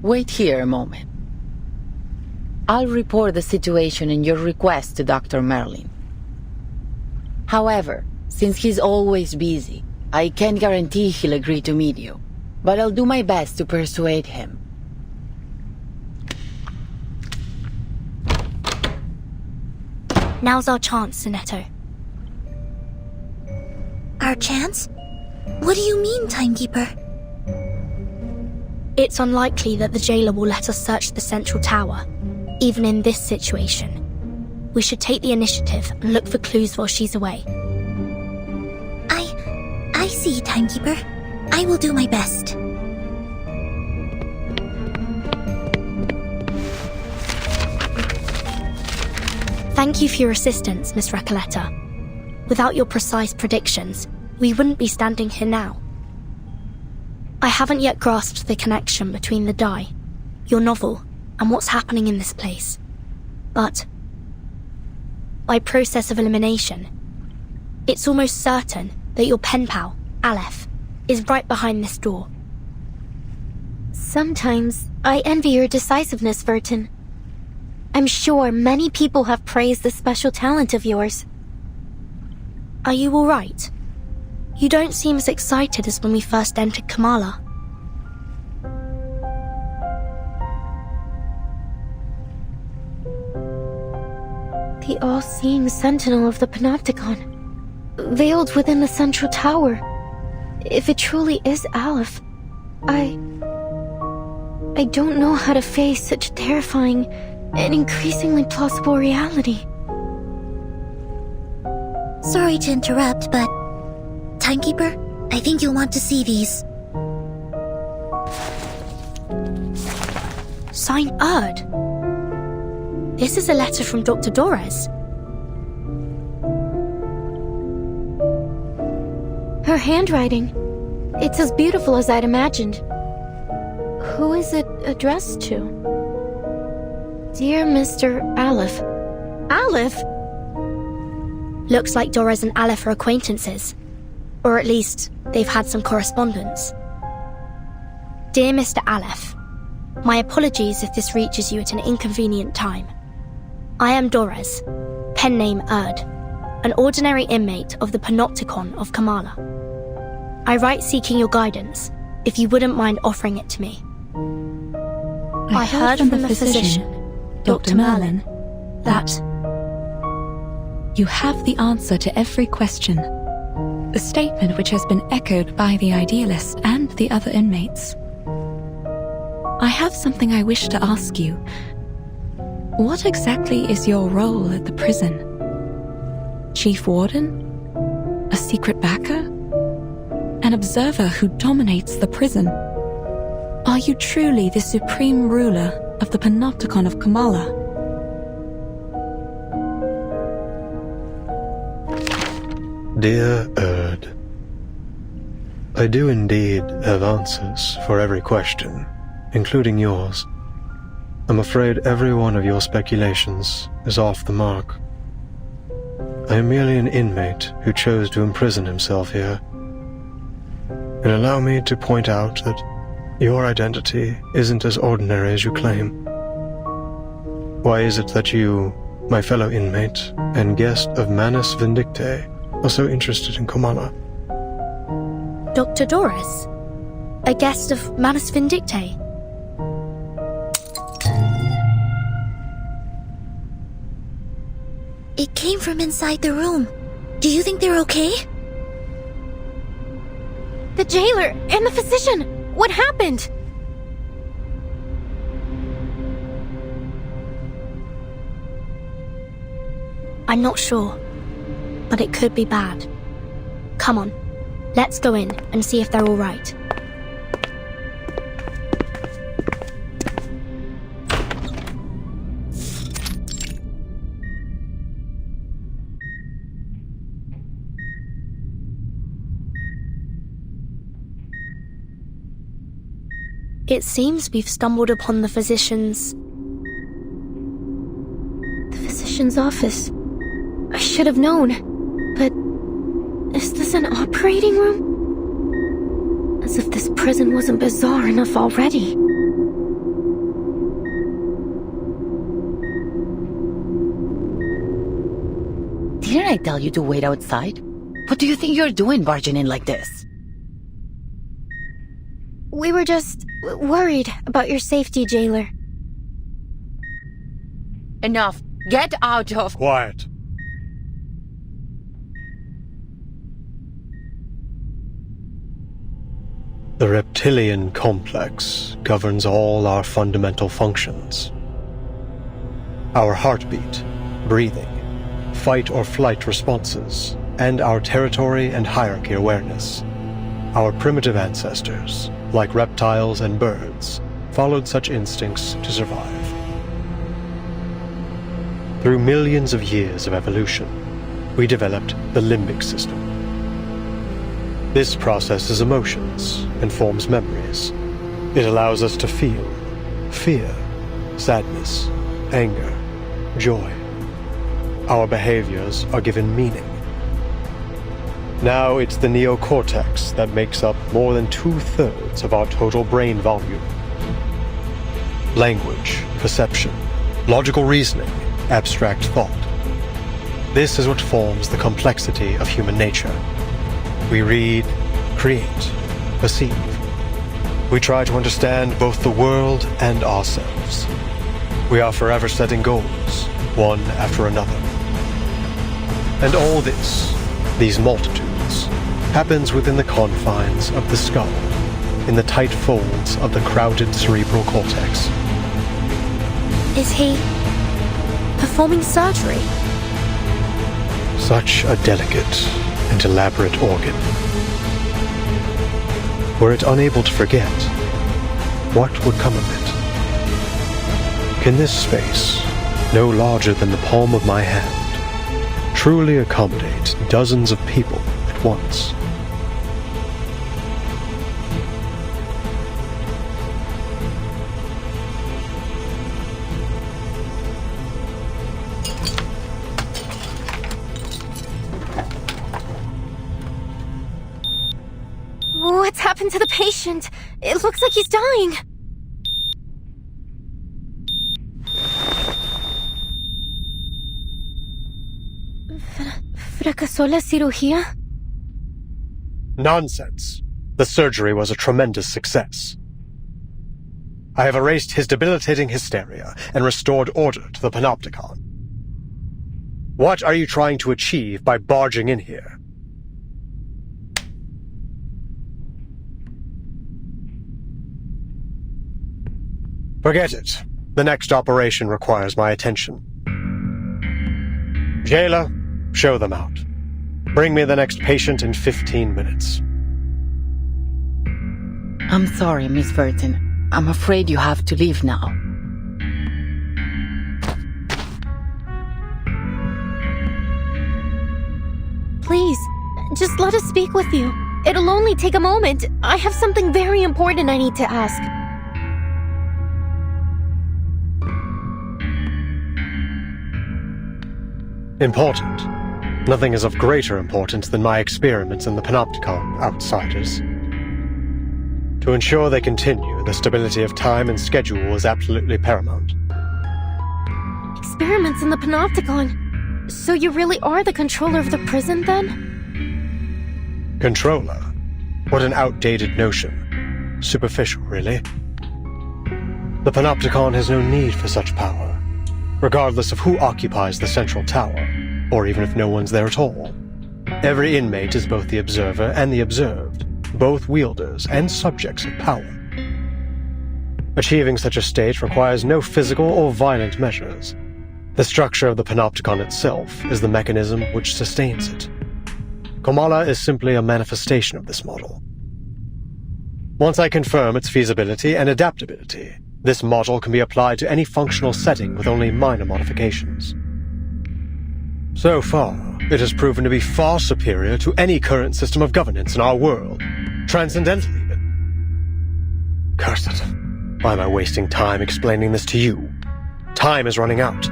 Wait here a moment. I'll report the situation and your request to Dr. Merlin. However, since he's always busy, I can't guarantee he'll agree to meet you, but I'll do my best to persuade him. Now's our chance, Sinetto. Our chance? What do you mean, Timekeeper? It's unlikely that the jailer will let us search the central tower, even in this situation. We should take the initiative and look for clues while she's away. I see, Timekeeper. I will do my best. Thank you for your assistance, Miss Recoleta. Without your precise predictions, we wouldn't be standing here now. I haven't yet grasped the connection between the die, your novel, and what's happening in this place. But, by process of elimination, it's almost certain that your pen pal, Aleph, is right behind this door. Sometimes I envy your decisiveness, Vertin. I'm sure many people have praised this special talent of yours. Are you all right? You don't seem as excited as when we first entered Kamala. The all-seeing sentinel of the Panopticon, veiled within the central tower. If it truly is Aleph, I don't know how to face such a terrifying and increasingly plausible reality. Sorry to interrupt, but... Timekeeper, I think you'll want to see these. Signed Erd. This is a letter from Dr. Dorez. Her handwriting. It's as beautiful as I'd imagined. Who is it addressed to? Dear Mr. Aleph. Aleph? Looks like Dorez and Aleph are acquaintances. Or at least, they've had some correspondence. Dear Mr. Aleph, my apologies if this reaches you at an inconvenient time. I am Dorez, pen name Erd, an ordinary inmate of the Panopticon of Kamala. I write seeking your guidance, if you wouldn't mind offering it to me. I heard from the physician, Dr. Merlin, that you have the answer to every question. A statement which has been echoed by the idealist and the other inmates. I have something I wish to ask you. What exactly is your role at the prison? Chief Warden? A secret backer? An observer who dominates the prison? Are you truly the supreme ruler of the Panopticon of Kamala? Dear Erd, I do indeed have answers for every question, including yours. I'm afraid every one of your speculations is off the mark. I am merely an inmate who chose to imprison himself here. And allow me to point out that your identity isn't as ordinary as you claim. Why is it that you, my fellow inmate and guest of Manus Vindictae, are so interested in Kamala? Dr. Dorez, a guest of Manus Vindictae. It came from inside the room. Do you think they're okay? The jailer and the physician! What happened? I'm not sure, but it could be bad. Come on, let's go in and see if they're all right. It seems we've stumbled upon the physician's... The physician's office. I should have known. But... is this an operating room? As if this prison wasn't bizarre enough already. I tell you to wait outside? What do you think you're doing barging in like this? We were just worried about your safety, jailer. Enough. Get out of... Quiet. The reptilian complex governs all our fundamental functions. Our heartbeat, breathing, fight or flight responses, and our territory and hierarchy awareness. Our primitive ancestors, like reptiles and birds, followed such instincts to survive. Through millions of years of evolution, we developed the limbic system. This processes emotions and forms memories. It allows us to feel fear, sadness, anger, joy. Our behaviors are given meaning. Now it's the neocortex that makes up more than 2/3 of our total brain volume. Language, perception, logical reasoning, abstract thought. This is what forms the complexity of human nature. We read, create, perceive. We try to understand both the world and ourselves. We are forever setting goals, one after another. And all this, these multitudes, happens within the confines of the skull, in the tight folds of the crowded cerebral cortex. Is he performing surgery? Such a delicate and elaborate organ. Were it unable to forget, what would come of it? Can this space, no larger than the palm of my hand, truly accommodate dozens of people at once? What's happened to the patient? It looks like he's dying. ¿Fracasó la cirugía? Nonsense. The surgery was a tremendous success. I have erased his debilitating hysteria and restored order to the panopticon. What are you trying to achieve by barging in here? Forget it. The next operation requires my attention. Jailer, show them out. Bring me the next patient in 15 minutes. I'm sorry, Miss Burton. I'm afraid you have to leave now. Please, just let us speak with you. It'll only take a moment. I have something very important I need to ask. Important. Nothing is of greater importance than my experiments in the panopticon, outsiders. To ensure they continue, the stability of time and schedule is absolutely paramount. Experiments in the panopticon. So you really are the controller of the prison, then? Controller? What an outdated notion. Superficial, really. The panopticon has no need for such power, regardless of who occupies the central tower, or even if no one's there at all. Every inmate is both the observer and the observed, both wielders and subjects of power. Achieving such a state requires no physical or violent measures. The structure of the panopticon itself is the mechanism which sustains it. Kamala is simply a manifestation of this model. Once I confirm its feasibility and adaptability, this model can be applied to any functional setting with only minor modifications. So far, it has proven to be far superior to any current system of governance in our world, transcendental even. Curse it. Why am I wasting time explaining this to you? Time is running out.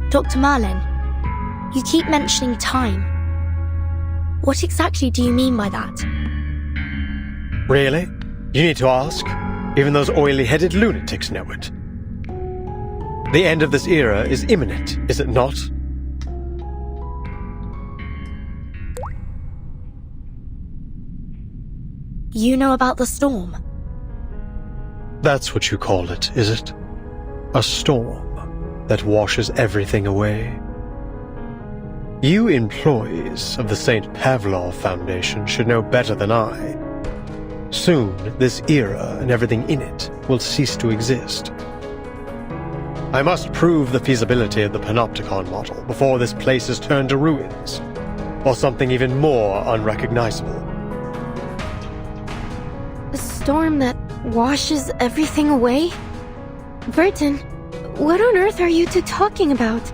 Dr. Merlin, you keep mentioning time. What exactly do you mean by that? Really? You need to ask? Even those oily-headed lunatics know it. The end of this era is imminent, is it not? You know about the storm? That's what you call it, is it? A storm that washes everything away? You employees of the St. Pavlov Foundation should know better than I. Soon, this era and everything in it will cease to exist. I must prove the feasibility of the Panopticon model before this place is turned to ruins, or something even more unrecognizable. A storm that washes everything away? Burton, what on earth are you two talking about?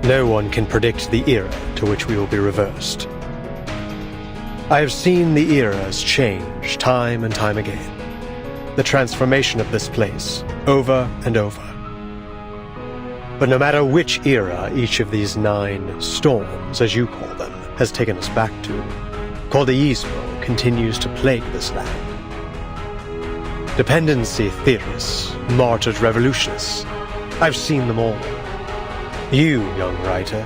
No one can predict the era to which we will be reversed. I have seen the eras change time and time again. The transformation of this place, over and over. But no matter which era each of these 9 storms, as you call them, has taken us back to, Cordeismo continues to plague this land. Dependency theorists, martyred revolutionists, I've seen them all. You, young writer,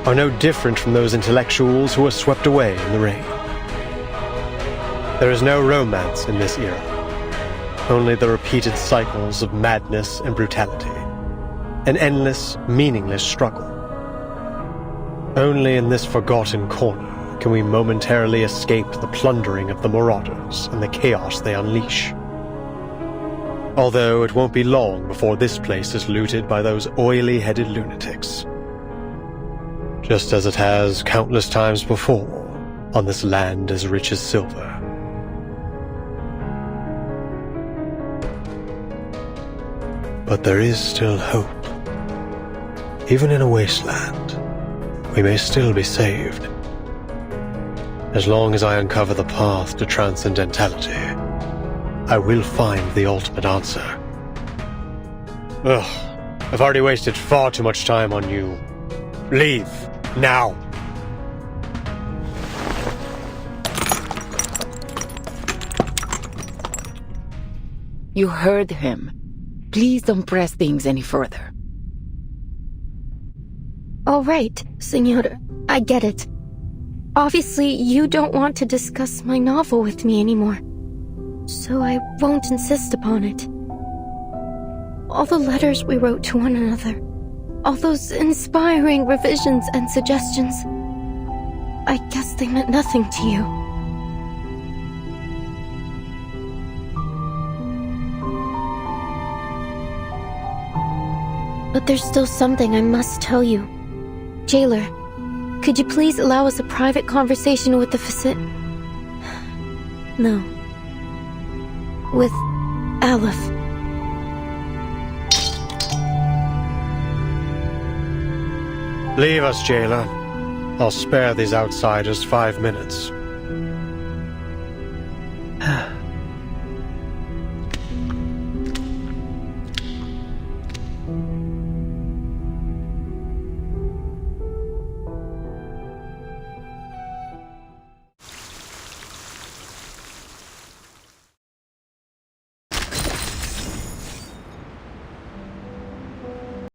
are no different from those intellectuals who were swept away in the rain. There is no romance in this era, only the repeated cycles of madness and brutality, an endless, meaningless struggle. Only in this forgotten corner can we momentarily escape the plundering of the marauders and the chaos they unleash. Although it won't be long before this place is looted by those oily-headed lunatics. Just as it has countless times before on this land as rich as silver. But there is still hope. Even in a wasteland, we may still be saved. As long as I uncover the path to transcendentality, I will find the ultimate answer. Ugh, I've already wasted far too much time on you. Leave, now! You heard him. Please don't press things any further. All right, Senora, I get it. Obviously, you don't want to discuss my novel with me anymore. So I won't insist upon it. All the letters we wrote to one another, all those inspiring revisions and suggestions, I guess they meant nothing to you. But there's still something I must tell you. Jailer, could you please allow us a private conversation with the No. With Aleph. Leave us, jailer. I'll spare these outsiders 5 minutes.